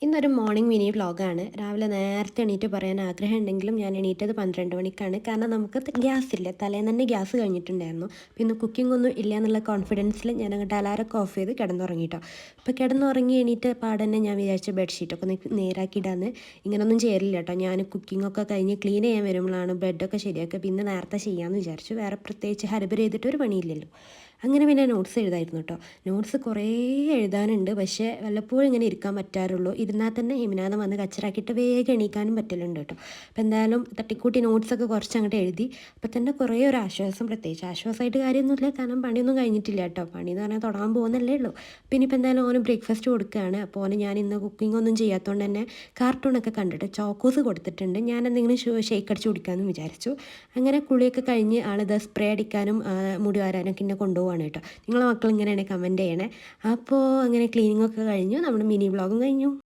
ഇന്നൊരു morning mini വ്ളോഗാണ്. രാവിലെ നേരത്തെ എണീറ്റ് പറയാൻ ആഗ്രഹമുണ്ടെങ്കിലും ഞാൻ എണീറ്റത് 12 മണിക്കാണ്. കാരണം നമുക്ക് ഗ്യാസ് ഇല്ല. തലേന്ന് തന്നെ ഗ്യാസ് കഴിഞ്ഞിട്ടുണ്ടായിരുന്നു. പിന്നെ കുക്കിംഗ് ഒന്നും ഇല്ല എന്നുള്ള കോൺഫിഡൻസിൽ ഞാൻ അങ്ങോട്ട് അലാറമൊക്കെ ഓഫ് ചെയ്ത് കിടന്നുറങ്ങി കേട്ടോ. അപ്പോൾ കിടന്നുറങ്ങി എണീറ്റ് പാടന്നെ ഞാൻ വിചാരിച്ചു ബെഡ്ഷീറ്റൊക്കെ ഒന്ന് നേരാക്കിയിടാന്ന്. ഇങ്ങനൊന്നും ചെയ്യലില്ല കേട്ടോ. ഞാൻ കുക്കിങ്ങൊക്കെ കഴിഞ്ഞ് ക്ലീൻ ചെയ്യാൻ വരുമ്പോഴാണ് ബെഡൊക്കെ ശരിയാക്കുക. പിന്നെ നേരത്തെ ചെയ്യാമെന്ന് വിചാരിച്ചു. വേറെ പ്രത്യേകിച്ച് ഹരിബറി ചെയ്തിട്ട് ഒരു പണിയില്ലല്ലോ. അങ്ങനെ പിന്നെ നോട്ട്സ് എഴുതായിരുന്നു കേട്ടോ. നോട്ട്സ് കുറേ എഴുതാനുണ്ട്. പക്ഷേ വല്ലപ്പോഴും ഇങ്ങനെ ഇരിക്കാൻ പറ്റാറുള്ളൂ. ഇരുന്നാൽ തന്നെ ഹിമനാഥം വന്ന് കച്ചറാക്കിയിട്ട് വേഗം എണീക്കാനും പറ്റലുണ്ട് കേട്ടോ. അപ്പോൾ എന്തായാലും തട്ടിക്കൂട്ടി നോട്ട്സൊക്കെ കുറച്ച് അങ്ങോട്ട് എഴുതി. അപ്പോൾ തന്നെ കുറേ ഒരു ആശ്വാസം, പ്രത്യേകിച്ച് ആശ്വാസമായിട്ട് കാര്യമൊന്നുമില്ല. കാരണം പണിയൊന്നും കഴിഞ്ഞിട്ടില്ല കേട്ടോ. പണി എന്ന് പറഞ്ഞാൽ തുടങ്ങാൻ പോകുന്നല്ലേ ഉള്ളൂ. പിന്നെ ഇപ്പോൾ എന്തായാലും ഓന് ബ്രേക്ക്ഫാസ്റ്റ് കൊടുക്കുകയാണ്. അപ്പോൾ ഓന് ഞാൻ ഇന്ന് കുക്കിംഗ് ഒന്നും ചെയ്യാത്തതുകൊണ്ട് തന്നെ കാർട്ടൂണൊക്കെ കണ്ടിട്ട് ചോക്കോസ് കൊടുത്തിട്ടുണ്ട്. ഞാൻ എന്തെങ്കിലും ഷേക്ക് അടിച്ച് കുടിക്കാമെന്ന് വിചാരിച്ചു. അങ്ങനെ കുളിയൊക്കെ കഴിഞ്ഞ് ആളിത് സ്പ്രേ അടിക്കാനും മുടി വാരാനൊക്കെ എന്നെ കൊണ്ടുപോവാണ് കേട്ടോ. നിങ്ങളെ മക്കൾ ഇങ്ങനെയാണ് കമൻറ്റ് ചെയ്യണേ. അപ്പോൾ അങ്ങനെ ക്ലീനിങ് ഒക്കെ കഴിഞ്ഞു. നമ്മുടെ മിനി വ്ളോഗും കഴിഞ്ഞു.